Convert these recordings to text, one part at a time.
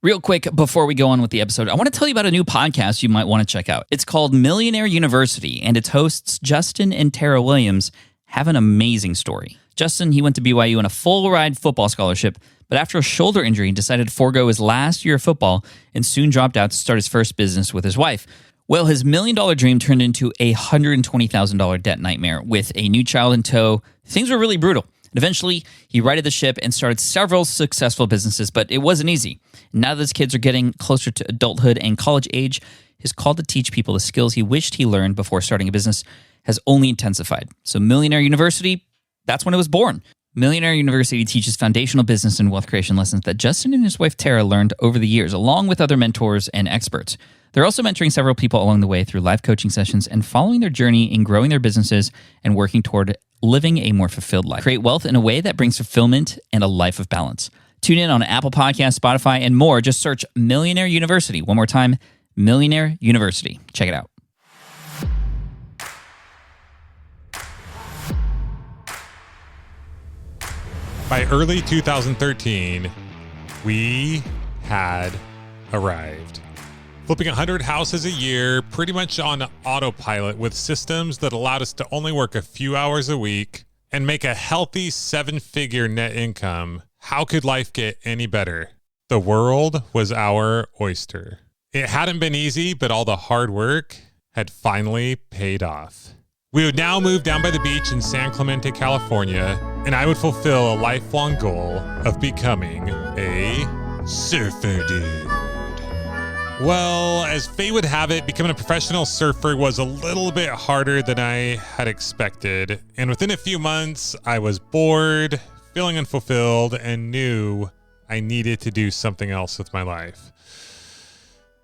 Real quick, before we go on with the episode, I want to tell you about a new podcast you might want to check out. It's called Millionaire University, and its hosts, Justin and Tara Williams, have an amazing story. Justin, he went to BYU on a full-ride football scholarship, but after a shoulder injury, decided to forego his last year of football and soon dropped out to start his first business with his wife. Well, his $1 million dream turned into a $120,000 debt nightmare. With a new child in tow, things were really brutal. And eventually, he righted the ship and started several successful businesses, but it wasn't easy. Now that his kids are getting closer to adulthood and college age, his call to teach people the skills he wished he learned before starting a business has only intensified. So Millionaire University, that's when it was born. Millionaire University teaches foundational business and wealth creation lessons that Justin and his wife Tara learned over the years, along with other mentors and experts. They're also mentoring several people along the way through live coaching sessions and following their journey in growing their businesses and working toward living a more fulfilled life. Create wealth in a way that brings fulfillment and a life of balance. Tune in on Apple Podcasts, Spotify, and more. Just search Millionaire University. One more time, Millionaire University. Check it out. By early 2013, we had arrived. Flipping 100 houses a year, pretty much on autopilot with systems that allowed us to only work a few hours a week and make a healthy 7-figure net income. How could life get any better? The world was our oyster. It hadn't been easy, but all the hard work had finally paid off. We would now move down by the beach in San Clemente, California, and I would fulfill a lifelong goal of becoming a surfer dude. Well, as fate would have it, becoming a professional surfer was a little bit harder than I had expected. And within a few months, I was bored, feeling unfulfilled, and knew I needed to do something else with my life.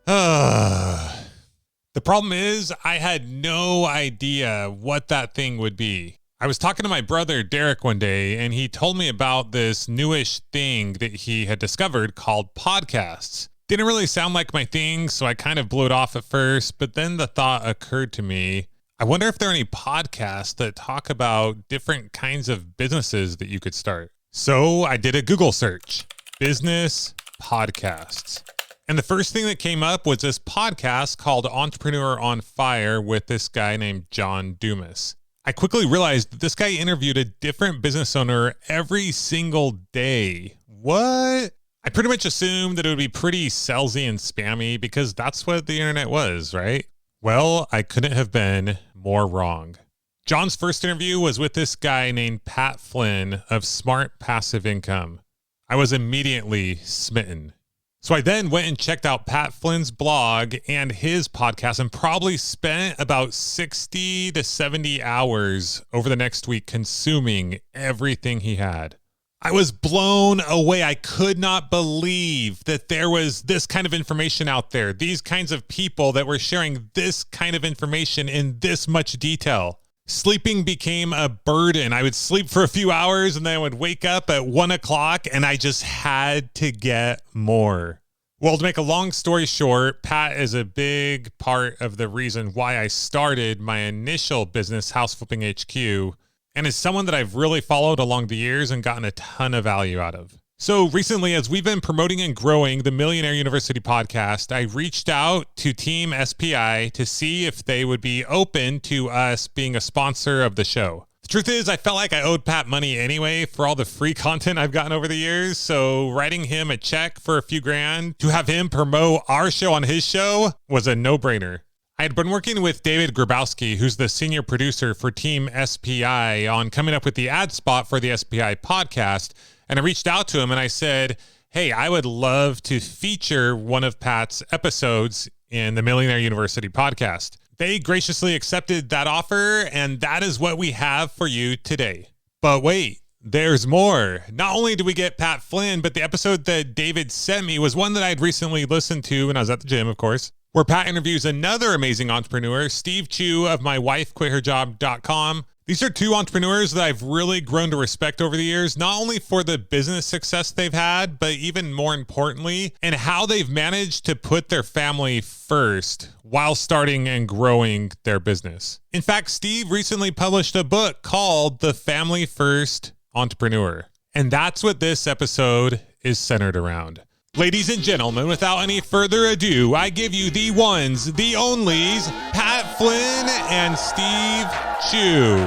The problem is, I had no idea what that thing would be. I was talking to my brother, Derek, one day, and he told me about this newish thing that he had discovered called podcasts. Didn't really sound like my thing, so I kind of blew it off at first, but then the thought occurred to me, I wonder if there are any podcasts that talk about different kinds of businesses that you could start. So I did a Google search, business podcasts. And the first thing that came up was this podcast called Entrepreneur on Fire with this guy named John Dumas. I quickly realized that this guy interviewed a different business owner every single day. What? I pretty much assumed that it would be pretty salesy and spammy because that's what the internet was, right? Well, I couldn't have been more wrong. John's first interview was with this guy named Pat Flynn of Smart Passive Income. I was immediately smitten. So I then went and checked out Pat Flynn's blog and his podcast and probably spent about 60 to 70 hours over the next week consuming everything he had. I was blown away. I could not believe that there was this kind of information out there, these kinds of people that were sharing this kind of information in this much detail. Sleeping became a burden. I would sleep for a few hours and then I would wake up at 1 o'clock and I just had to get more. Well, to make a long story short, Pat is a big part of the reason why I started my initial business, House Flipping HQ, and is someone that I've really followed along the years and gotten a ton of value out of. So recently, as we've been promoting and growing the Millionaire University podcast, I reached out to Team SPI to see if they would be open to us being a sponsor of the show. The truth is, I felt like I owed Pat money anyway for all the free content I've gotten over the years, so writing him a check for a few grand to have him promote our show on his show was a no-brainer. I had been working with David Grabowski, who's the senior producer for Team SPI, on coming up with the ad spot for the SPI podcast. And I reached out to him and I said, hey, I would love to feature one of Pat's episodes in the Millionaire University podcast. They graciously accepted that offer, and that is what we have for you today. But wait, there's more. Not only did we get Pat Flynn, but the episode that David sent me was one that I had recently listened to when I was at the gym, of course, where Pat interviews another amazing entrepreneur, Steve Chou of mywifequitherjob.com. These are two entrepreneurs that I've really grown to respect over the years, not only for the business success they've had, but even more importantly, and how they've managed to put their family first while starting and growing their business. In fact, Steve recently published a book called The Family First Entrepreneur. And that's what this episode is centered around. Ladies and gentlemen, without any further ado, I give you the ones, the onlys, Pat Flynn and Steve Chou.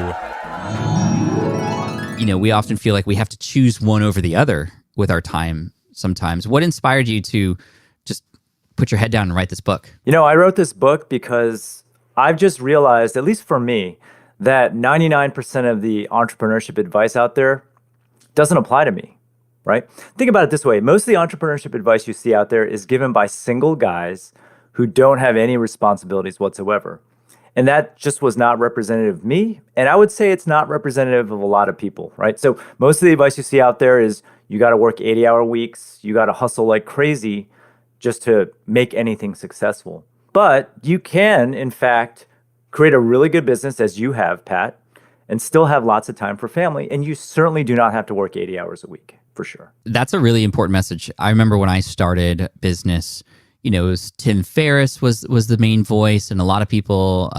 You know, we often feel like we have to choose one over the other with our time sometimes. What inspired you to just put your head down and write this book? You know, I wrote this book because I've just realized, at least for me, that 99% of the entrepreneurship advice out there doesn't apply to me. Right? Think about it this way. Most of the entrepreneurship advice you see out there is given by single guys who don't have any responsibilities whatsoever. And that just was not representative of me. And I would say it's not representative of a lot of people, right? So most of the advice you see out there is you got to work 80-hour weeks. You got to hustle like crazy just to make anything successful. But you can, in fact, create a really good business as you have, Pat, and still have lots of time for family. And you certainly do not have to work 80 hours a week. For sure. That's a really important message. I remember when I started business, you know, it was Tim Ferriss was the main voice, and a lot of people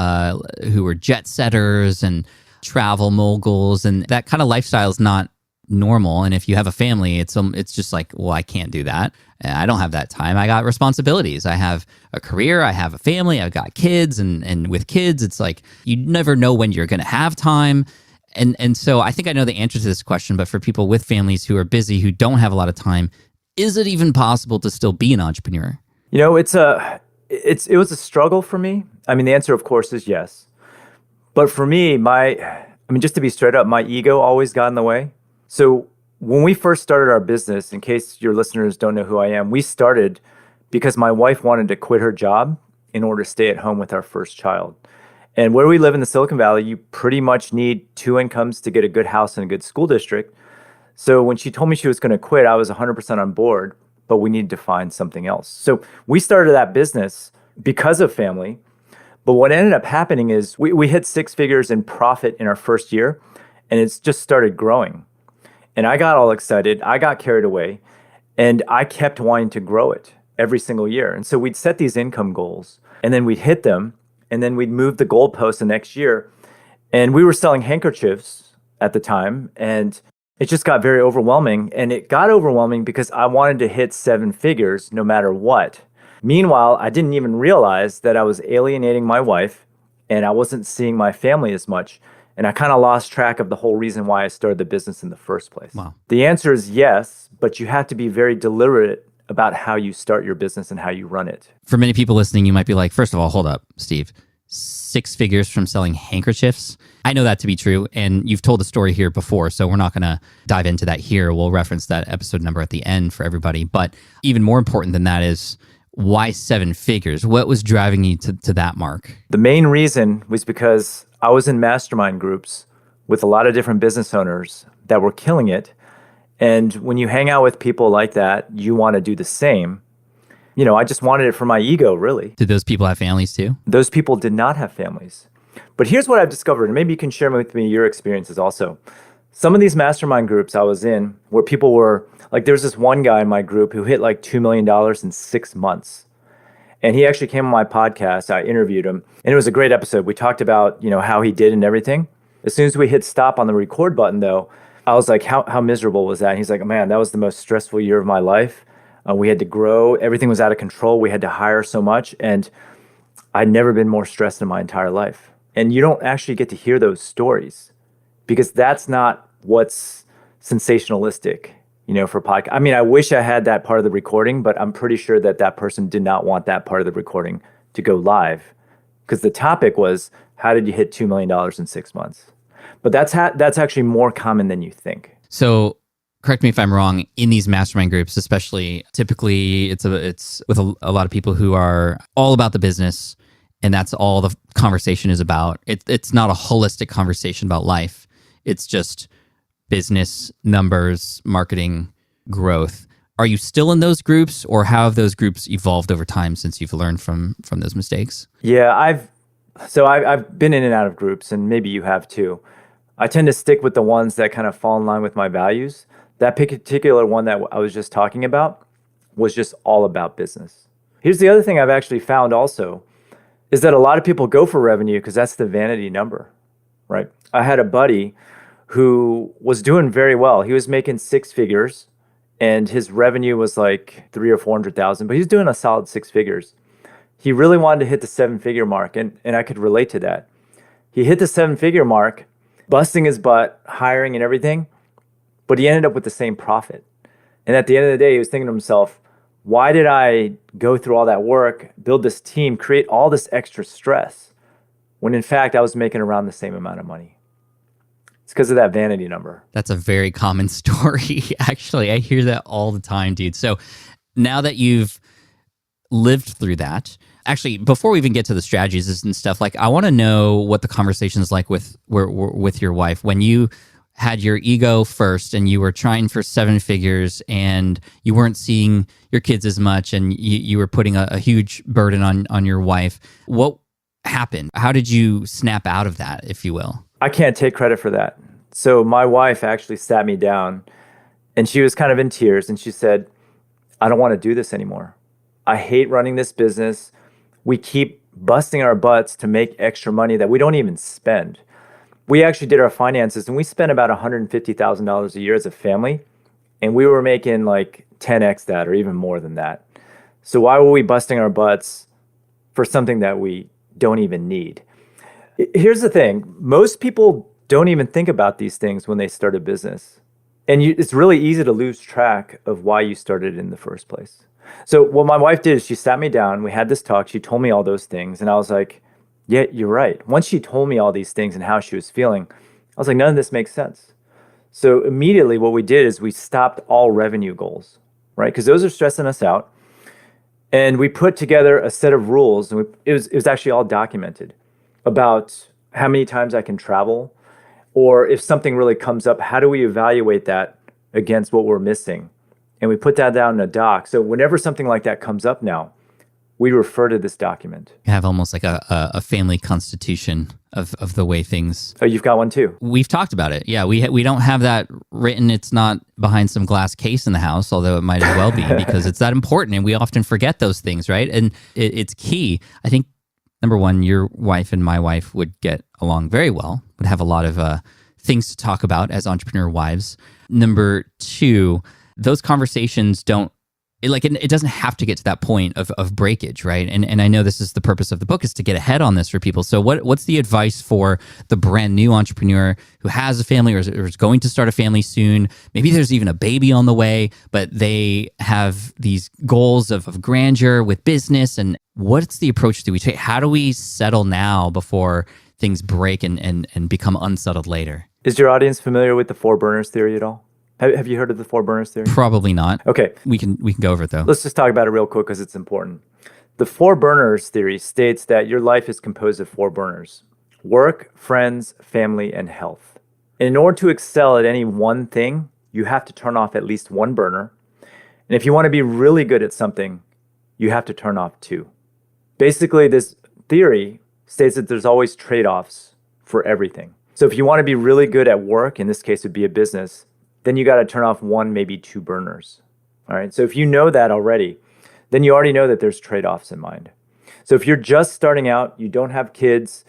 who were jet setters and travel moguls, and that kind of lifestyle is not normal. And if you have a family, it's just like, well, I can't do that. I don't have that time. I got responsibilities. I have a career. I have a family. I've got kids, and with kids, it's like you never know when you're going to have time. And so I think I know the answer to this question, but for people with families who are busy, who don't have a lot of time, is it even possible to still be an entrepreneur? You know, it was a struggle for me. I mean, the answer, of course, is yes. But for me, just to be straight up, my ego always got in the way. So when we first started our business, in case your listeners don't know who I am, we started because my wife wanted to quit her job in order to stay at home with our first child. And where we live in the Silicon Valley, you pretty much need 2 incomes to get a good house and a good school district. So when she told me she was going to quit, I was 100% on board, but we needed to find something else. So we started that business because of family. But what ended up happening is we hit 6 figures in profit in our first year, and it's just started growing. And I got all excited. I got carried away, and I kept wanting to grow it every single year. And so we'd set these income goals, and then we'd hit them. And then we'd move the goalpost the next year. And we were selling handkerchiefs at the time. And it just got very overwhelming. And it got overwhelming because I wanted to hit 7 figures no matter what. Meanwhile, I didn't even realize that I was alienating my wife and I wasn't seeing my family as much. And I kind of lost track of the whole reason why I started the business in the first place. Wow. The answer is yes, but you have to be very deliberate about how you start your business and how you run it. For many people listening, you might be like, first of all, hold up, Steve. 6 figures from selling handkerchiefs. I know that to be true, and you've told the story here before, so we're not going to dive into that here. We'll reference that episode number at the end for everybody. But even more important than that is, why 7 figures? What was driving you to that mark? The main reason was because I was in mastermind groups with a lot of different business owners that were killing it. And when you hang out with people like that, you want to do the same. You know, I just wanted it for my ego, really. Did those people have families too? Those people did not have families. But here's what I've discovered, and maybe you can share with me your experiences also. Some of these mastermind groups I was in where people were, like there's this one guy in my group who hit like $2 million in 6 months. And he actually came on my podcast. I interviewed him, and it was a great episode. We talked about, you know, how he did and everything. As soon as we hit stop on the record button, though, I was like, how miserable was that? And he's like, man, that was the most stressful year of my life. We had to grow. Everything was out of control. We had to hire so much. And I'd never been more stressed in my entire life. And you don't actually get to hear those stories because that's not what's sensationalistic, you know, for podcast. I mean, I wish I had that part of the recording, but I'm pretty sure that that person did not want that part of the recording to go live because the topic was, how did you hit $2 million in 6 months? But that's actually more common than you think. So correct me if I'm wrong, in these mastermind groups, especially typically it's with a lot of people who are all about the business, and that's all the conversation is about. It's not a holistic conversation about life. It's just business, numbers, marketing, growth. Are you still in those groups, or how have those groups evolved over time since you've learned from those mistakes? Yeah, I've been in and out of groups, and maybe you have too. I tend to stick with the ones that kind of fall in line with my values. That particular one that I was just talking about was just all about business. Here's the other thing I've actually found also is that a lot of people go for revenue because that's the vanity number, right? I had a buddy who was doing very well. He was making 6 figures and his revenue was like 300 or 400,000, but he was doing a solid 6 figures. He really wanted to hit the 7 figure mark, and I could relate to that. He hit the 7 figure mark, busting his butt, hiring and everything, but he ended up with the same profit. And at the end of the day, he was thinking to himself, why did I go through all that work, build this team, create all this extra stress, when in fact I was making around the same amount of money? It's because of that vanity number. That's a very common story. Actually, I hear that all the time, dude. So now that you've lived through that, actually, before we even get to the strategies and stuff, like I want to know what the conversation is like with your wife when you had your ego first and you were trying for 7 figures and you weren't seeing your kids as much and you were putting a huge burden on your wife. What happened? How did you snap out of that, if you will? I can't take credit for that. So my wife actually sat me down and she was kind of in tears and she said, I don't want to do this anymore. I hate running this business. We keep busting our butts to make extra money that we don't even spend. We actually did our finances and we spent about $150,000 a year as a family. And we were making like 10x that or even more than that. So why were we busting our butts for something that we don't even need? Here's the thing. Most people don't even think about these things when they start a business. And it's really easy to lose track of why you started in the first place. So what my wife did is she sat me down. We had this talk. She told me all those things. And I was like, yeah, you're right. Once she told me all these things and how she was feeling, I was like, none of this makes sense. So immediately what we did is we stopped all revenue goals, right? Because those are stressing us out. And we put together a set of rules. And it was actually all documented about how many times I can travel, or if something really comes up, how do we evaluate that against what we're missing? And we put that down in a doc. So whenever something like that comes up now, we refer to this document. You have almost like a family constitution of the way things... Oh, you've got one too? We've talked about it. Yeah, we don't have that written. It's not behind some glass case in the house, although it might as well be because it's that important and we often forget those things, right? And it's key. I think, number one, your wife and my wife would get along very well, would have a lot of things to talk about as entrepreneur wives. Number two, those conversations don't, it doesn't have to get to that point of breakage, right? And I know this is the purpose of the book, is to get ahead on this for people. So what's the advice for the brand new entrepreneur who has a family or is going to start a family soon? Maybe there's even a baby on the way, but they have these goals of grandeur with business. And what's the approach do we take? How do we settle now before things break and become unsettled later? Is your audience familiar with the 4 burners theory at all? Have you heard of the 4 burners theory? Probably not. Okay. We can go over it though. Let's just talk about it real quick because it's important. The 4 burners theory states that your life is composed of 4 burners: work, friends, family, and health. And in order to excel at any one thing, you have to turn off at least 1 burner. And if you want to be really good at something, you have to turn off 2. Basically, this theory states that there's always trade-offs for everything. So if you want to be really good at work, in this case it would be a business, then you got to turn off 1, maybe 2 burners. All right. So if you know that already, then you already know that there's trade-offs in mind. So if you're just starting out, you don't have kids,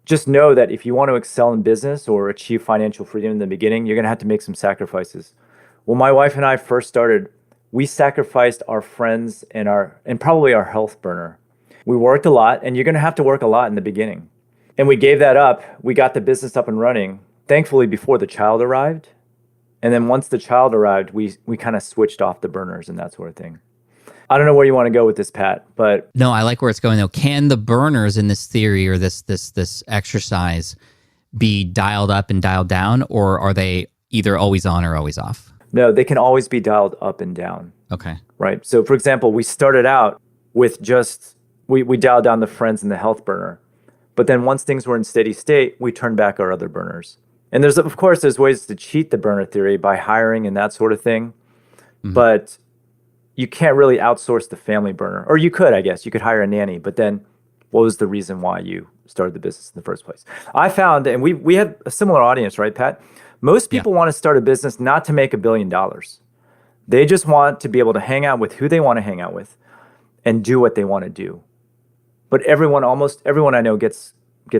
just know that if you want to excel in business or achieve financial freedom in the beginning, you're going to have to make some sacrifices. When my wife and I first started, we sacrificed our friends and probably our health burner. We worked a lot, and you're going to have to work a lot in the beginning. And we gave that up. We got the business up and running, thankfully, before the child arrived. And then once the child arrived, we kind of switched off the burners and that sort of thing. I don't know where you want to go with this, Pat, but... No, I like where it's going, though. Can the burners in this theory or this exercise be dialed up and dialed down, or are they either always on or always off? No, they can always be dialed up and down. Okay. Right? So, for example, we started out with just... We dialed down the friends and the health burner. But then once things were in steady state, we turned back our other burners. And there's ways to cheat the burner theory by hiring and that sort of thing. Mm-hmm. But you can't really outsource the family burner. Or you could, I guess. You could hire a nanny. But then what was the reason why you started the business in the first place? I found, and we have a similar audience, right, Pat? Most people want to start a business not to make $1 billion. They just want to be able to hang out with who they want to hang out with and do what they want to do. But almost everyone I know gets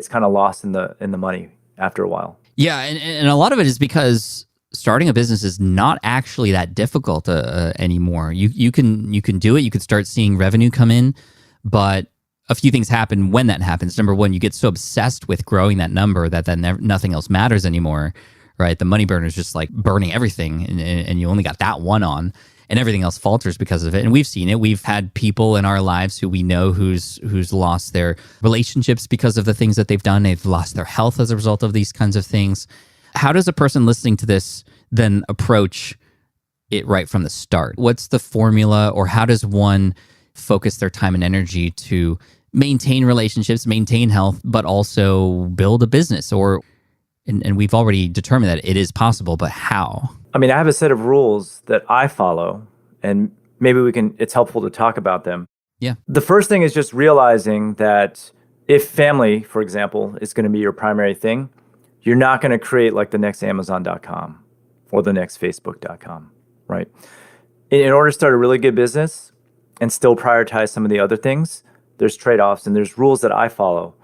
kind of lost in the money after a while. Yeah, and a lot of it is because starting a business is not actually that difficult anymore. You can do it. You could start seeing revenue come in, but a few things happen when that happens. Number one, you get so obsessed with growing that number that then nothing else matters anymore, right? The money burner is just like burning everything, and you only got that one on, and everything else falters because of it. And we've seen it. We've had people in our lives who we know who's lost their relationships because of the things that they've done. They've lost their health as a result of these kinds of things. How does a person listening to this then approach it right from the start? What's the formula, or how does one focus their time and energy to maintain relationships, maintain health, but also build a business? And we've already determined that it is possible, but how? I mean, I have a set of rules that I follow, and maybe it's helpful to talk about them. Yeah. The first thing is just realizing that if family, for example, is going to be your primary thing, you're not going to create like the next Amazon.com or the next Facebook.com, right? In order to start a really good business and still prioritize some of the other things, there's trade-offs and there's rules that I follow,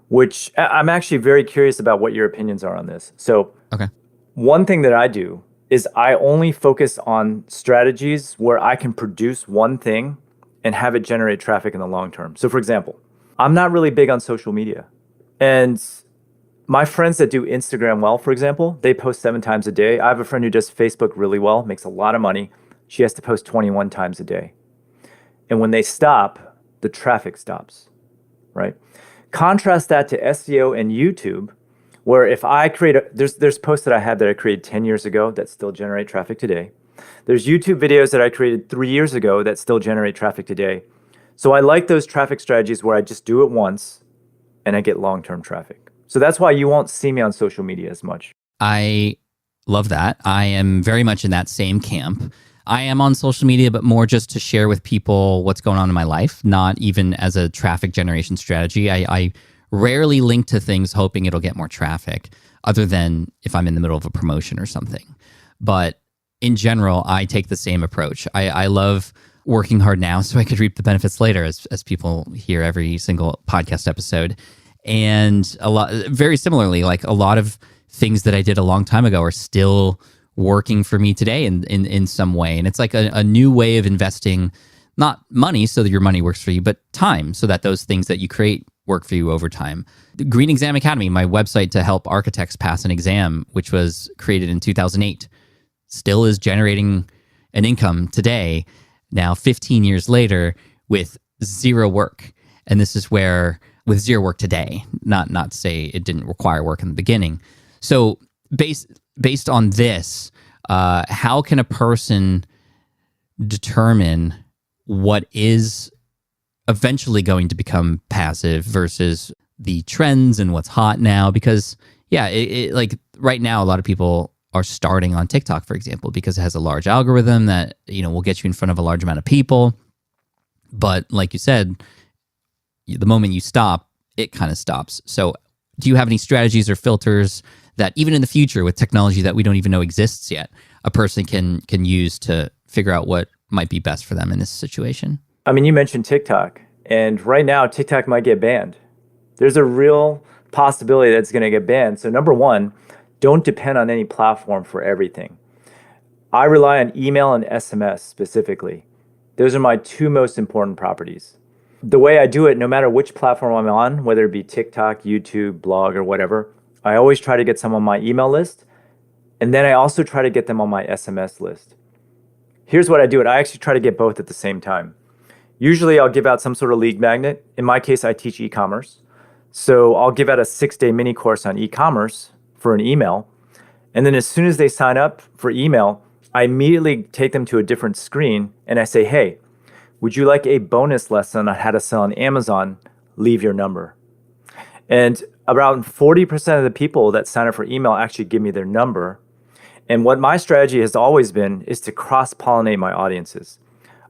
which I'm actually very curious about what your opinions are on this. So okay. One thing that I do is I only focus on strategies where I can produce one thing and have it generate traffic in the long term. So for example, I'm not really big on social media. And my friends that do Instagram well, for example, they post 7 times a day. I have a friend who does Facebook really well, makes a lot of money. She has to post 21 times a day. And when they stop, the traffic stops, right? Contrast that to SEO and YouTube, where if I create there's posts that I have that I created 10 years ago that still generate traffic today. There's YouTube videos that I created 3 years ago that still generate traffic today. So I like those traffic strategies where I just do it once and I get long-term traffic. So that's why you won't see me on social media as much. I love that. I am very much in that same camp. I am on social media, but more just to share with people what's going on in my life, not even as a traffic generation strategy. I rarely link to things hoping it'll get more traffic, other than if I'm in the middle of a promotion or something. But in general, I take the same approach. I love working hard now so I could reap the benefits later, as people hear every single podcast episode. And very similarly, like a lot of things that I did a long time ago are still working for me today in some way. And it's like a new way of investing, not money so that your money works for you, but time so that those things that you create work for you over time. The Green Exam Academy, my website to help architects pass an exam, which was created in 2008, still is generating an income today, now 15 years later, with zero work. And this is where, with zero work today, not to say it didn't require work in the beginning. So based on this, how can a person determine what is eventually going to become passive versus the trends and what's hot now? Because like right now, a lot of people are starting on TikTok, for example, because it has a large algorithm that, will get you in front of a large amount of people. But like you said, the moment you stop, it kind of stops. So do you have any strategies or filters that even in the future with technology that we don't even know exists yet, a person can use to figure out what might be best for them in this situation? I mean, you mentioned TikTok, and right now TikTok might get banned. There's a real possibility that it's going to get banned. So number one, don't depend on any platform for everything. I rely on email and SMS specifically. Those are my 2 most important properties. The way I do it, no matter which platform I'm on, whether it be TikTok, YouTube, blog, or whatever, I always try to get some on my email list, and then I also try to get them on my SMS list. Here's what I do. I actually try to get both at the same time. Usually I'll give out some sort of lead magnet. In my case, I teach e-commerce. So I'll give out a 6-day mini course on e-commerce for an email. And then as soon as they sign up for email, I immediately take them to a different screen and I say, hey, would you like a bonus lesson on how to sell on Amazon? Leave your number. And around 40% of the people that sign up for email actually give me their number. And what my strategy has always been is to cross-pollinate my audiences.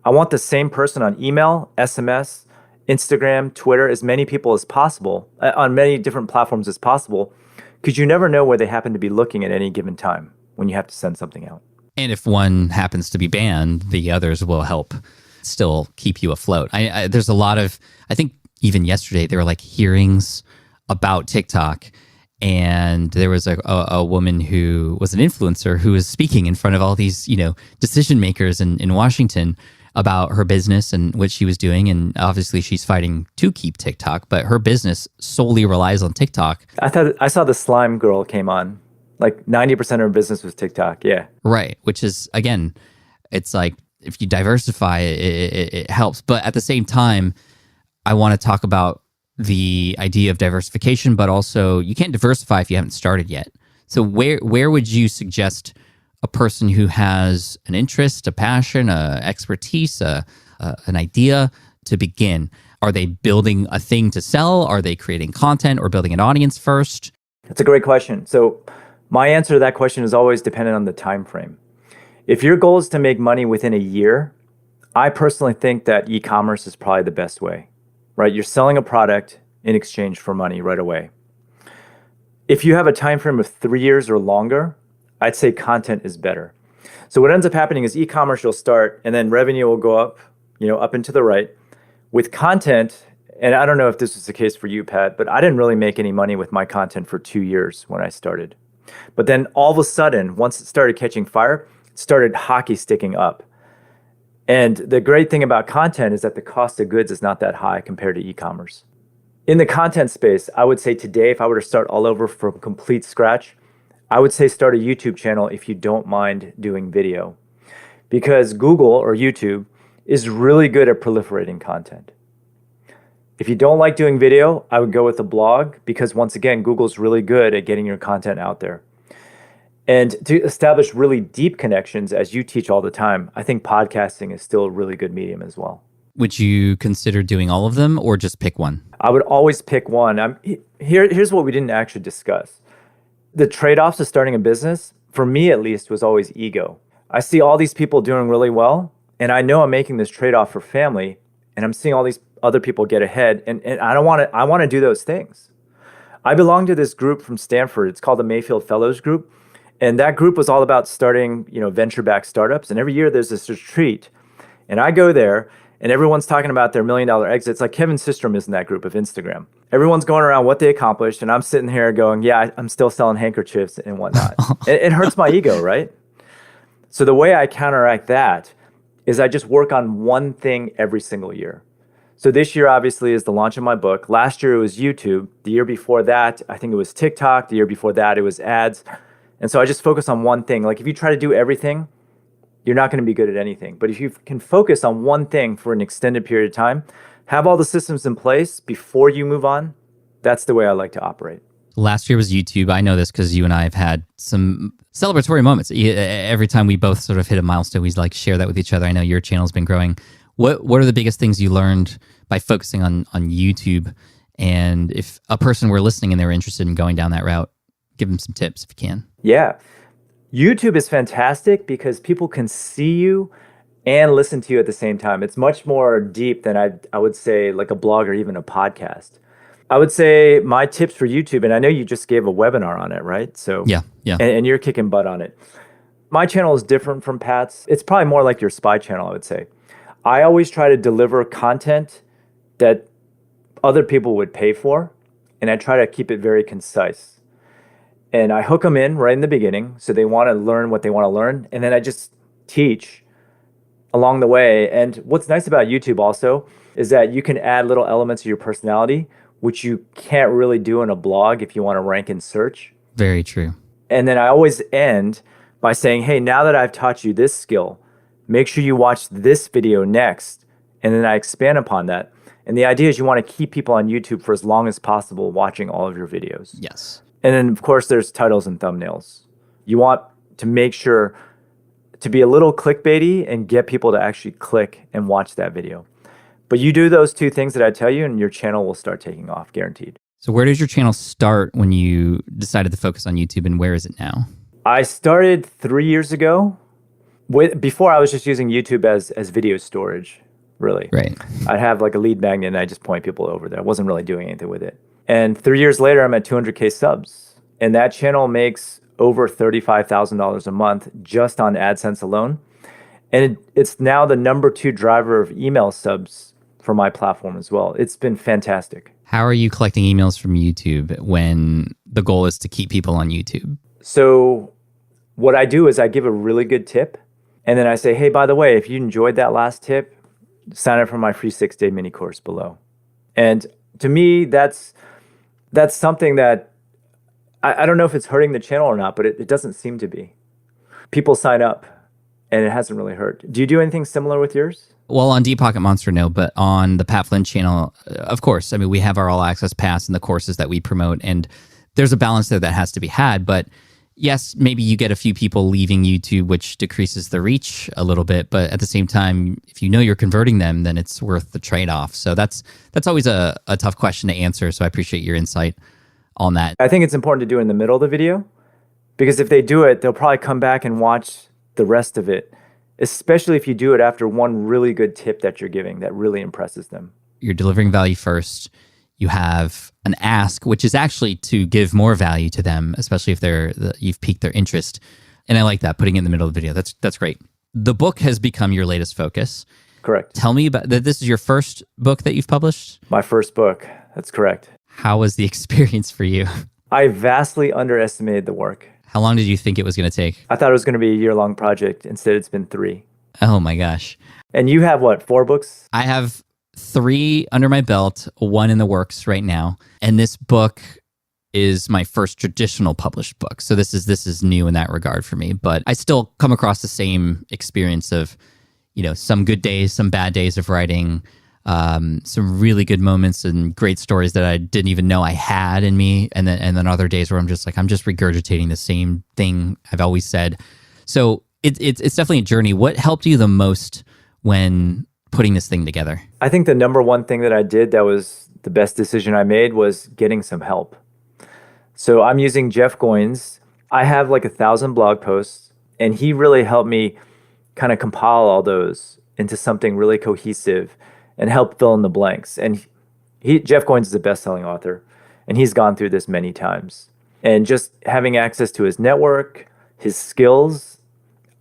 I want the same person on email, SMS, Instagram, Twitter, as many people as possible, on many different platforms as possible, because you never know where they happen to be looking at any given time when you have to send something out. And if one happens to be banned, the others will help still keep you afloat. There's a lot of, I think even yesterday, there were like hearings about TikTok, and there was a woman who was an influencer who was speaking in front of all these, decision makers in Washington about her business and what she was doing. And obviously she's fighting to keep TikTok, but her business solely relies on TikTok. I saw the slime girl came on. Like 90% of her business was TikTok. Yeah. Right. Which is, again, it's like if you diversify, it helps. But at the same time, I want to talk about the idea of diversification, but also you can't diversify if you haven't started yet. So where would you suggest a person who has an interest, a passion, a expertise, an idea to begin? Are they building a thing to sell? Are they creating content or building an audience first? That's a great question. So my answer to that question is always dependent on the time frame. If your goal is to make money within a year, I personally think that e-commerce is probably the best way, right? You're selling a product in exchange for money right away. If you have a time frame of 3 years or longer, I'd say content is better. So what ends up happening is e-commerce, you'll start and then revenue will go up, up and to the right. With content, and I don't know if this was the case for you, Pat, but I didn't really make any money with my content for 2 years when I started. But then all of a sudden, once it started catching fire, it started hockey sticking up. And the great thing about content is that the cost of goods is not that high compared to e-commerce. In the content space, I would say today, if I were to start all over from complete scratch, I would say start a YouTube channel if you don't mind doing video. Because Google or YouTube is really good at proliferating content. If you don't like doing video, I would go with a blog because once again, Google's really good at getting your content out there. And to establish really deep connections, as you teach all the time, I think podcasting is still a really good medium as well. Would you consider doing all of them or just pick one? I would always pick one. Here's what we didn't actually discuss. The trade-offs of starting a business, for me at least, was always ego. I see all these people doing really well, and I know I'm making this trade-off for family, and I'm seeing all these other people get ahead, and I want to do those things. I belong to this group from Stanford. It's called the Mayfield Fellows Group, and that group was all about starting, venture-backed startups. And every year there's this retreat, and I go there, and everyone's talking about their $1 million exits. Like Kevin Systrom is in that group of Instagram. Everyone's going around what they accomplished, and I'm sitting here going, yeah, I'm still selling handkerchiefs and whatnot. It hurts my ego, right? So the way I counteract that is I just work on one thing every single year. So this year, obviously, is the launch of my book. Last year, it was YouTube. The year before that, I think it was TikTok. The year before that, it was ads. And so I just focus on one thing. Like if you try to do everything, you're not going to be good at anything. But if you can focus on one thing for an extended period of time, have all the systems in place before you move on, that's the way I like to operate. Last year was YouTube. I know this because you and I have had some celebratory moments. Every time we both sort of hit a milestone, we like share that with each other. I know your channel's been growing. What are the biggest things you learned by focusing on YouTube? And if a person were listening and they were interested in going down that route, give them some tips if you can. Yeah. YouTube is fantastic because people can see you and listen to you at the same time. It's much more deep than I would say like a blog or even a podcast. I would say my tips for YouTube, and I know you just gave a webinar on it, right? So yeah. And you're kicking butt on it. My channel is different from Pat's. It's probably more like your spy channel, I would say. I always try to deliver content that other people would pay for, and I try to keep it very concise. And I hook them in right in the beginning, so they want to learn what they want to learn, and then I just teach along the way. And what's nice about YouTube also is that you can add little elements of your personality, which you can't really do in a blog if you want to rank in search. Very true. And then I always end by saying, hey, now that I've taught you this skill, make sure you watch this video next. And then I expand upon that. And the idea is you want to keep people on YouTube for as long as possible watching all of your videos. Yes. And then, of course, there's titles and thumbnails. You want to make sure to be a little clickbaity and get people to actually click and watch that video. But you do those two things that I tell you, and your channel will start taking off, guaranteed. So where does your channel start when you decided to focus on YouTube, and where is it now? I started 3 years ago. Before, I was just using YouTube as video storage, really. Right. I'd have like a lead magnet, and I just point people over there. I wasn't really doing anything with it. And 3 years later, I'm at 200K subs. And that channel makes over $35,000 a month just on AdSense alone. And it's now the number 2 driver of email subs for my platform as well. It's been fantastic. How are you collecting emails from YouTube when the goal is to keep people on YouTube? So what I do is I give a really good tip, and then I say, hey, by the way, if you enjoyed that last tip, sign up for my free 6-day mini course below. And to me, that's something that I don't know if it's hurting the channel or not, but it doesn't seem to be. People sign up and it hasn't really hurt. Do you do anything similar with yours? Well, on Deep Pocket Monster, no, but on the Pat Flynn channel, of course. I mean, we have our all access pass and the courses that we promote, and there's a balance there that has to be had. But yes, maybe you get a few people leaving YouTube, which decreases the reach a little bit. But at the same time, if you know you're converting them, then it's worth the trade-off. So that's always a tough question to answer. So I appreciate your insight on that. I think it's important to do it in the middle of the video, because if they do it, they'll probably come back and watch the rest of it, especially if you do it after one really good tip that you're giving that really impresses them. You're delivering value first. You have an ask, which is actually to give more value to them, especially if you've piqued their interest. And I like that, putting it in the middle of the video. That's great. The book has become your latest focus. Correct. Tell me about that. This is your first book that you've published? My first book. That's correct. How was the experience for you? I vastly underestimated the work. How long did you think it was going to take? I thought it was going to be a year-long project. Instead, it's been 3. Oh my gosh. And you have what, 4 books? I have 3 under my belt, 1 in the works right now. And this book is my first traditional published book. So this is new in that regard for me. But I still come across the same experience of, some good days, some bad days of writing, some really good moments and great stories that I didn't even know I had in me. And then other days where I'm just regurgitating the same thing I've always said. So it's definitely a journey. What helped you the most when putting this thing together? I think the number one thing that I did that was the best decision I made was getting some help. So I'm using Jeff Goins. I have like 1,000 blog posts, and he really helped me kind of compile all those into something really cohesive and help fill in the blanks. And Jeff Goins is a best-selling author, and he's gone through this many times. And just having access to his network, his skills,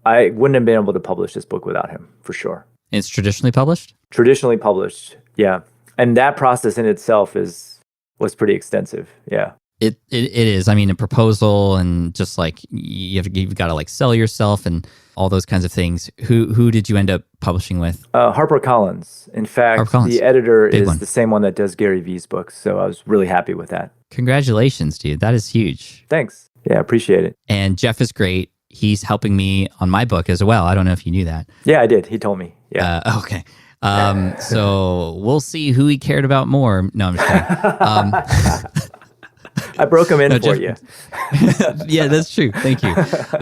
I wouldn't have been able to publish this book without him, for sure. It's traditionally published? Traditionally published, yeah. And that process in itself was pretty extensive, yeah. It is. I mean, a proposal and just like you've got to like sell yourself and all those kinds of things. Who did you end up publishing with? HarperCollins. In fact, the editor is the same one that does Gary Vee's books, so I was really happy with that. Congratulations, dude. That is huge. Thanks. Yeah, appreciate it. And Jeff is great. He's helping me on my book as well. I don't know if you knew that. Yeah, I did. He told me. Yeah. Okay. So we'll see who he cared about more. No, I'm just kidding. I broke him in for you. Yeah, that's true. Thank you.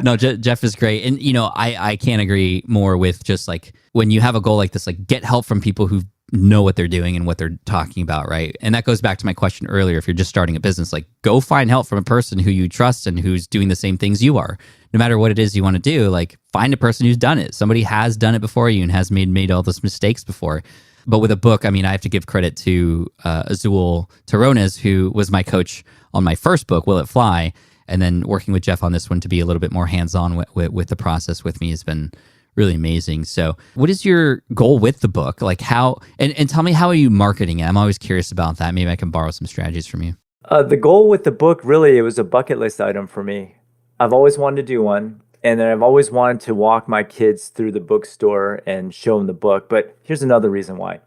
No, Jeff is great. And, I can't agree more with just like when you have a goal like this, like get help from people who know what they're doing and what they're talking about, right? And that goes back to my question earlier. If you're just starting a business, like go find help from a person who you trust and who's doing the same things you are. No matter what it is you want to do, like find a person who's done it. Somebody has done it before you and has made all those mistakes before. But with a book, I mean, I have to give credit to Azul Terrones, who was my coach on my first book, Will It Fly? And then working with Jeff on this one to be a little bit more hands-on with the process with me has been really amazing. So what is your goal with the book? Like how, and tell me, how are you marketing it? I'm always curious about that. Maybe I can borrow some strategies from you. The goal with the book, really, it was a bucket list item for me. I've always wanted to do one. And then I've always wanted to walk my kids through the bookstore and show them the book. But here's another reason why.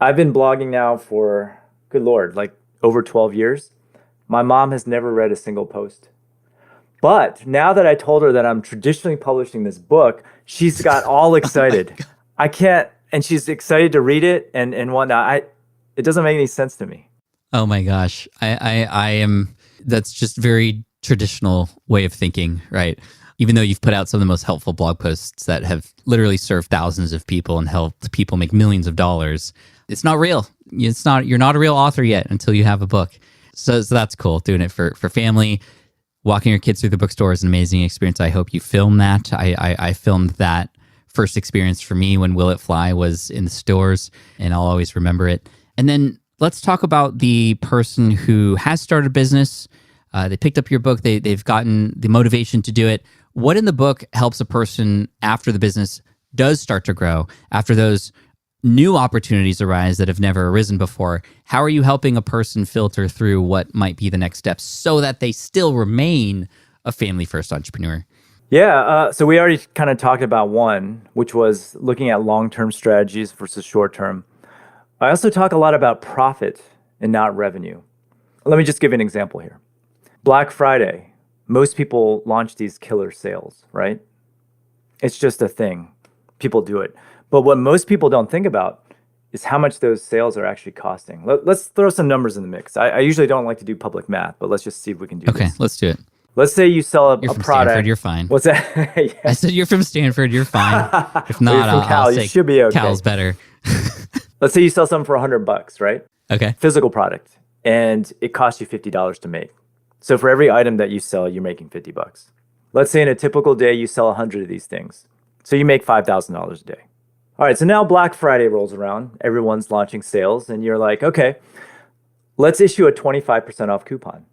I've been blogging now for, good Lord, like over 12 years. My mom has never read a single post. But now that I told her that I'm traditionally publishing this book, she's got all excited. I can't, and she's excited to read it and whatnot. It doesn't make any sense to me. Oh my gosh. I am, that's just very traditional way of thinking, right? Even though you've put out some of the most helpful blog posts that have literally served thousands of people and helped people make millions of dollars, it's not real. You're not a real author yet until you have a book. So that's cool. Doing it for family, walking your kids through the bookstore is an amazing experience. I hope you film that. I filmed that first experience for me when Will It Fly was in the stores, and I'll always remember it. And then let's talk about the person who has started a business. They picked up your book. They've gotten the motivation to do it. What in the book helps a person after the business does start to grow, after those new opportunities arise that have never arisen before, how are you helping a person filter through what might be the next steps so that they still remain a family-first entrepreneur? Yeah, so we already kind of talked about one, which was looking at long-term strategies versus short-term. I also talk a lot about profit and not revenue. Let me just give you an example here. Black Friday, most people launch these killer sales, right? It's just a thing. People do it. But what most people don't think about is how much those sales are actually costing. Let's throw some numbers in the mix. I usually don't like to do public math, but let's just see if we can do this. Okay, let's do it. Let's say you sell You're a from product. Stanford, you're fine. What's that? Yeah. I said you're from Stanford, you're fine. If not, Well, you're from Cal, I'll you say should be okay. Cal's better. Let's say you sell something for $100, right? Okay. Physical product, and it costs you $50 to make. So for every item that you sell, you're making $50. Let's say in a typical day, you sell 100 of these things. So you make $5,000 a day. All right, so now Black Friday rolls around. Everyone's launching sales, and you're like, okay, let's issue a 25% off coupon.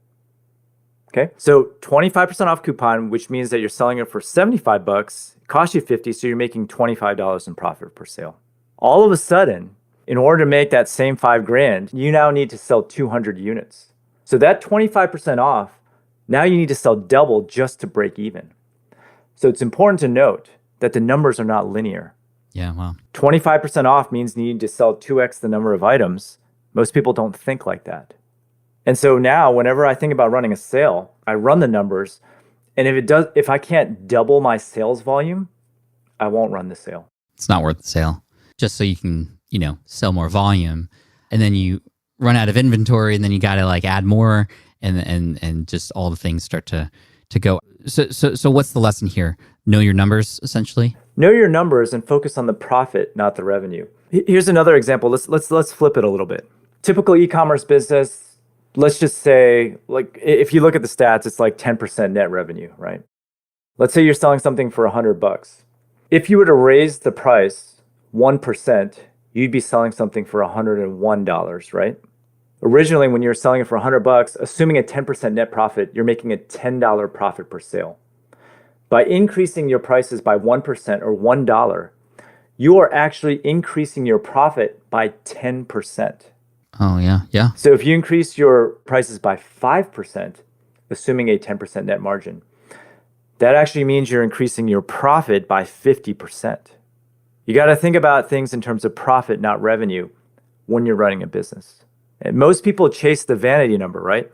Okay, so 25% off coupon, which means that you're selling it for $75, it costs you $50, so you're making $25 in profit per sale. All of a sudden, in order to make that same $5,000, you now need to sell 200 units. So that 25% off, now you need to sell double just to break even. So it's important to note that the numbers are not linear. Yeah, wow. 25% off means you need to sell 2x the number of items. Most people don't think like that. And so now whenever I think about running a sale, I run the numbers, and if I can't double my sales volume, I won't run the sale. It's not worth the sale. Just so you can, sell more volume, and then you run out of inventory, and then you got to like add more, and just all the things start to go. So what's the lesson here? Know your numbers, essentially. Know your numbers and focus on the profit, not the revenue. Here's another example. Let's flip it a little bit. Typical e-commerce business. Let's just say, like, if you look at the stats, it's like 10% net revenue, right? Let's say you're selling something for $100. If you were to raise the price 1%, you'd be selling something for $101, right? Originally, when you're selling it for $100, assuming a 10% net profit, you're making a $10 profit per sale. By increasing your prices by 1% or $1, you are actually increasing your profit by 10%. Oh, yeah. So if you increase your prices by 5%, assuming a 10% net margin, that actually means you're increasing your profit by 50%. You got to think about things in terms of profit, not revenue, when you're running a business. And most people chase the vanity number, right?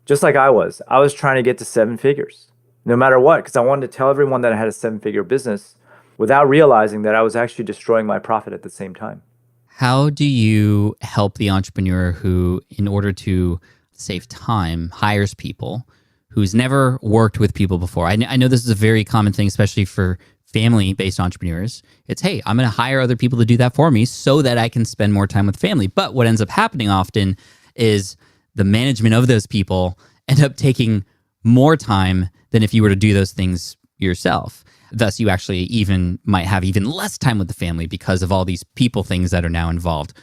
Just like I was. I was trying to get to 7 figures, no matter what, because I wanted to tell everyone that I had a 7-figure business without realizing that I was actually destroying my profit at the same time. How do you help the entrepreneur who, in order to save time, hires people, who's never worked with people before? I know this is a very common thing, especially for family-based entrepreneurs. It's, hey, I'm going to hire other people to do that for me so that I can spend more time with family. But what ends up happening often is the management of those people end up taking more time than if you were to do those things yourself. Thus, you actually even might have even less time with the family because of all these people things that are now involved.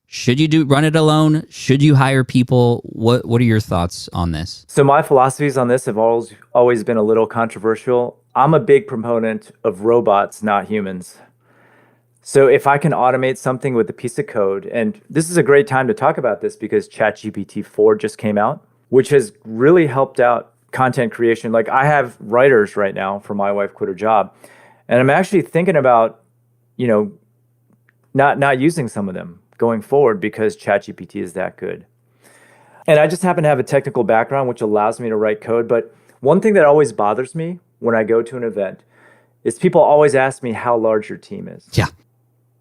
Should you run it alone? Should you hire people? What are your thoughts on this? So my philosophies on this have always been a little controversial. I'm a big proponent of robots, not humans. So if I can automate something with a piece of code, and this is a great time to talk about this because ChatGPT 4 just came out, which has really helped out content creation. Like I have writers right now for My Wife Quit Her Job, and I'm actually thinking about, not using some of them going forward because ChatGPT is that good. And I just happen to have a technical background, which allows me to write code. But one thing that always bothers me when I go to an event is people always ask me how large your team is. Yeah.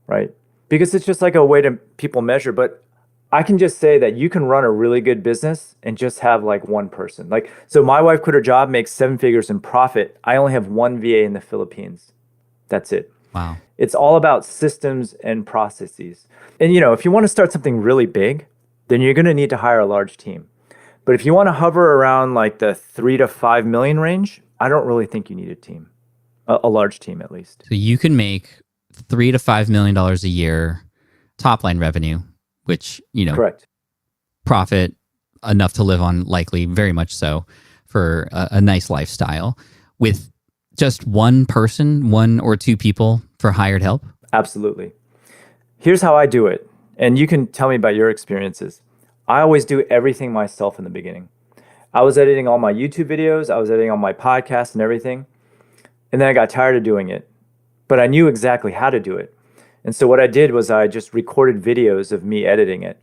Right? Because it's just like a way to people measure. But I can just say that you can run a really good business and just have like one person. Like, so My Wife Quit Her Job makes 7 figures in profit. I only have one VA in the Philippines. That's it. Wow. It's all about systems and processes. And if you want to start something really big, then you're going to need to hire a large team. But if you want to hover around like the 3 to 5 million range, I don't really think you need a team, a large team at least. So you can make $3 to $5 million a year top line revenue, which, Correct. Profit enough to live on, likely very much so, for a nice lifestyle with just one person, 1 or 2 people for hired help. Absolutely. Here's how I do it. And you can tell me about your experiences. I always do everything myself in the beginning. I was editing all my YouTube videos. I was editing all my podcasts and everything. And then I got tired of doing it. But I knew exactly how to do it. And so what I did was I just recorded videos of me editing it.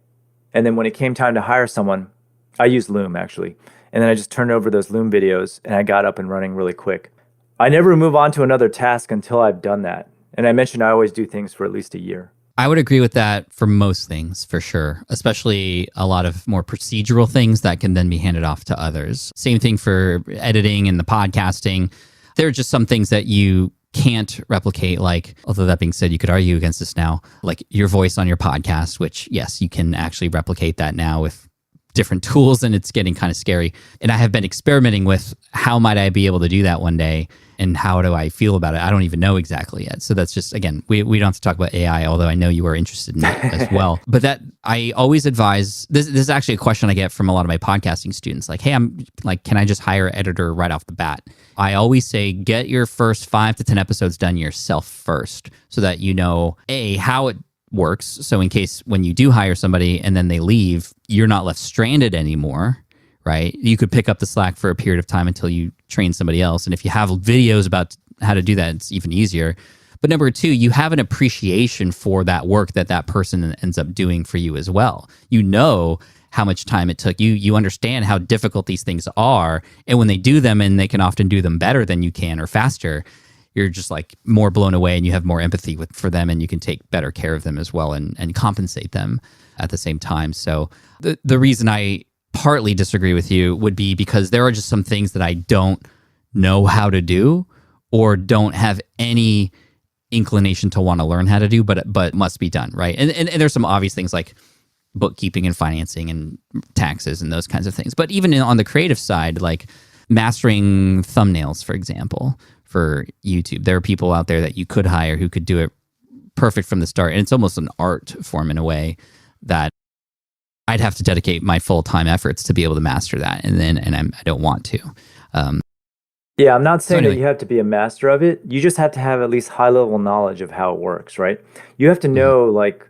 And then when it came time to hire someone, I used Loom actually. And then I just turned over those Loom videos and I got up and running really quick. I never move on to another task until I've done that. And I mentioned I always do things for at least a year. I would agree with that for most things, for sure, especially a lot of more procedural things that can then be handed off to others. Same thing for editing and the podcasting. There are just some things that you can't replicate, like, although that being said, you could argue against this now, like your voice on your podcast, which, yes, you can actually replicate that now with different tools, and it's getting kind of scary. And I have been experimenting with how might I be able to do that one day, and how do I feel about it? I don't even know exactly yet. So that's just, again, we don't have to talk about AI, although I know you are interested in it as well. But that I always advise, this is actually a question I get from a lot of my podcasting students, like, hey, I'm like, can I just hire an editor right off the bat? I always say, get your first 5 to 10 episodes done yourself first, so that you know, A, how it works. So in case when you do hire somebody and then they leave, you're not left stranded anymore, right? You could pick up the slack for a period of time until you train somebody else. And if you have videos about how to do that, it's even easier. But number 2, you have an appreciation for that work that that person ends up doing for you as well. You know how much time it took. You understand how difficult these things are. And when they do them, and they can often do them better than you can or faster, you're just like more blown away, and you have more empathy for them, and you can take better care of them as well, and compensate them at the same time. So the reason I partly disagree with you would be because there are just some things that I don't know how to do, or don't have any inclination to want to learn how to do, but must be done, right? And there's some obvious things like bookkeeping and financing and taxes and those kinds of things. But even on the creative side, like mastering thumbnails, for example, for YouTube, there are people out there that you could hire who could do it perfect from the start. And it's almost an art form in a way that I'd have to dedicate my full-time efforts to be able to master that. I don't want to. Yeah, I'm not saying that you have to be a master of it. You just have to have at least high-level knowledge of how it works, right? You have to know, like,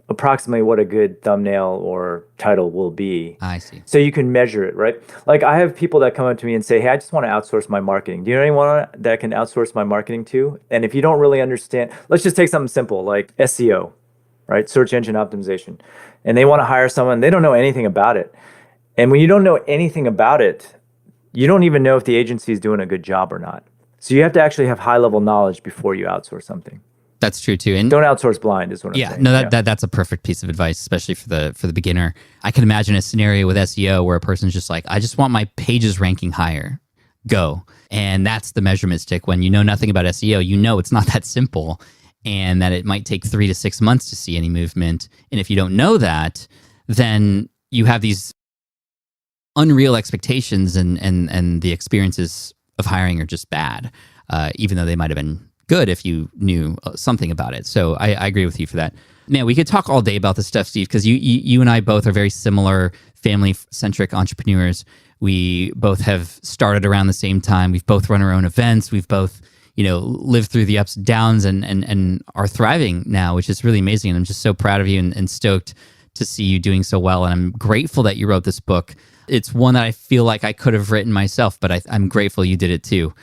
approximately what a good thumbnail or title will be. I see. So you can measure it, right? Like, I have people that come up to me and say, hey, I just want to outsource my marketing. Do you know anyone that I can outsource my marketing to? And if you don't really understand, let's just take something simple like SEO, right? Search engine optimization. And they want to hire someone, they don't know anything about it. And when you don't know anything about it, you don't even know if the agency is doing a good job or not. So you have to actually have high-level knowledge before you outsource something. That's true too. And don't outsource blind is what I'm saying. No, that's a perfect piece of advice, especially for the beginner. I can imagine a scenario with SEO where a person's just like, I just want my pages ranking higher. Go. And that's the measurement stick. When you know nothing about SEO, you know it's not that simple, and that it might take 3 to 6 months to see any movement. And if you don't know that, then you have these unreal expectations, and the experiences of hiring are just bad, even though they might have been good if you knew something about it. So I agree with you for that. Man, we could talk all day about this stuff, Steve, because you and I both are very similar family-centric entrepreneurs. We both have started around the same time. We've both run our own events. We've both, lived through the ups and downs, and are thriving now, which is really amazing. And I'm just so proud of you, and stoked to see you doing so well. And I'm grateful that you wrote this book. It's one that I feel like I could have written myself, but I'm grateful you did it too.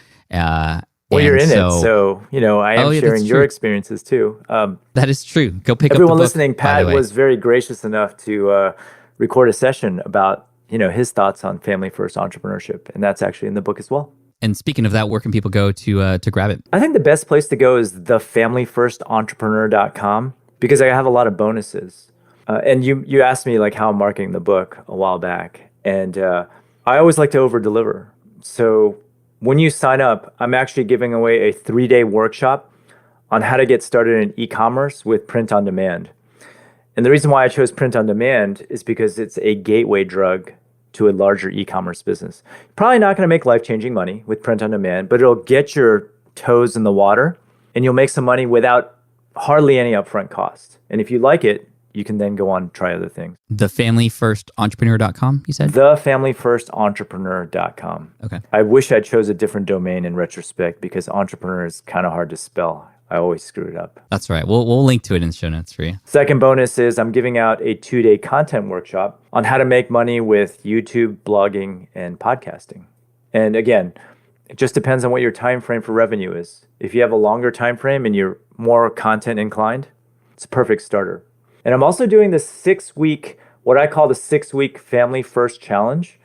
Well, you're in it, so I am sharing your experiences too. That is true. Go pick up the book. Everyone listening, Pat was very gracious enough to record a session about his thoughts on family first entrepreneurship, and that's actually in the book as well. And speaking of that, where can people go to grab it? I think the best place to go is thefamilyfirstentrepreneur.com, because I have a lot of bonuses. And you asked me like how I'm marketing the book a while back, and I always like to over deliver. So when you sign up, I'm actually giving away a 3-day workshop on how to get started in e-commerce with print on demand. And the reason why I chose print on demand is because it's a gateway drug to a larger e-commerce business. Probably not going to make life-changing money with print on demand, but it'll get your toes in the water, and you'll make some money without hardly any upfront cost. And if you like it, you can then go on and try other things. Thefamilyfirstentrepreneur.com, you said? Thefamilyfirstentrepreneur.com. Okay. I wish I chose a different domain in retrospect, because entrepreneur is kind of hard to spell. I always screw it up. That's right. We'll link to it in the show notes for you. Second bonus is I'm giving out a 2-day content workshop on how to make money with YouTube, blogging, and podcasting. And again, it just depends on what your time frame for revenue is. If you have a longer time frame and you're more content inclined, it's a perfect starter. And I'm also doing the 6-week, what I call the 6-week Family First Challenge,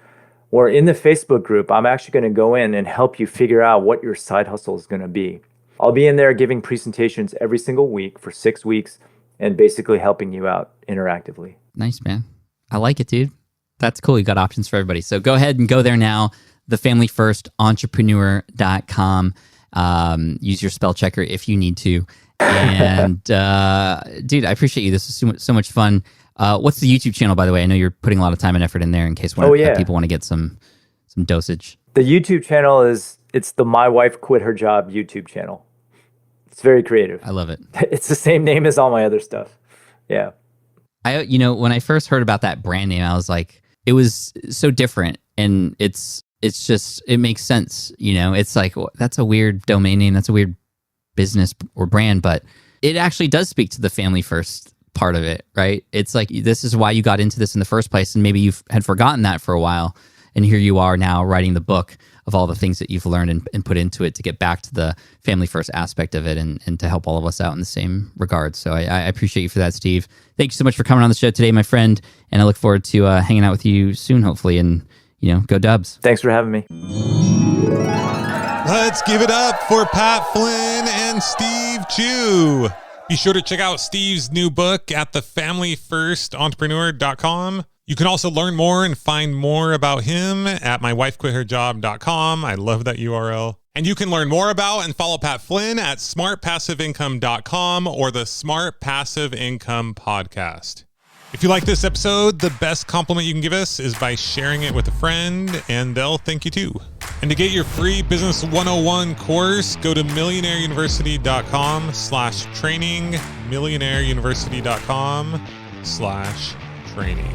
where in the Facebook group, I'm actually going to go in and help you figure out what your side hustle is going to be. I'll be in there giving presentations every single week for 6 weeks and basically helping you out interactively. Nice, man. I like it, dude. That's cool. You got options for everybody. So go ahead and go there now, thefamilyfirstentrepreneur.com. Use your spell checker if you need to. And dude, I appreciate you. This is so much fun. What's the YouTube channel, by the way? I know you're putting a lot of time and effort in there in case people want to get some dosage. The YouTube channel it's the My Wife Quit Her Job YouTube channel. It's very creative. I love it. It's the same name as all my other stuff. Yeah. When I first heard about that brand name, I was like, it was so different, and it's just, it makes sense. It's like, well, that's a weird domain name. That's a weird business or brand, but it actually does speak to the family first part of it, right? It's like, this is why you got into this in the first place, and maybe you had forgotten that for a while, and here you are now writing the book of all the things that you've learned and put into it to get back to the family first aspect of it and to help all of us out in the same regard. So I appreciate you for that, Steve. Thank you so much for coming on the show today, my friend, and I look forward to hanging out with you soon, hopefully, and go Dubs. Thanks for having me. Let's give it up for Pat Flynn and Steve Chou. Be sure to check out Steve's new book at thefamilyfirstentrepreneur.com. You can also learn more and find more about him at mywifequitherjob.com. I love that URL. And you can learn more about and follow Pat Flynn at smartpassiveincome.com or the Smart Passive Income Podcast. If you like this episode, the best compliment you can give us is by sharing it with a friend, and they'll thank you too. And to get your free Business 101 course, go to millionaireuniversity.com/training, millionaireuniversity.com/training.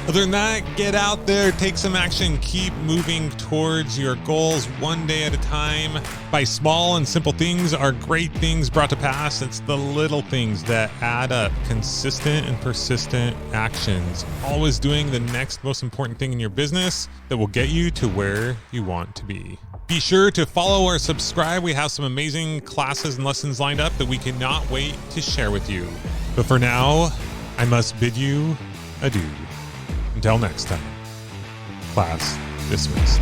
Other than that, get out there, take some action, keep moving towards your goals one day at a time. By small and simple things are great things brought to pass. It's the little things that add up, consistent and persistent actions, always doing the next most important thing in your business that will get you to where you want to be. Be sure to follow or subscribe. We have some amazing classes and lessons lined up that we cannot wait to share with you. But for now, I must bid you adieu. Until next time, class dismissed.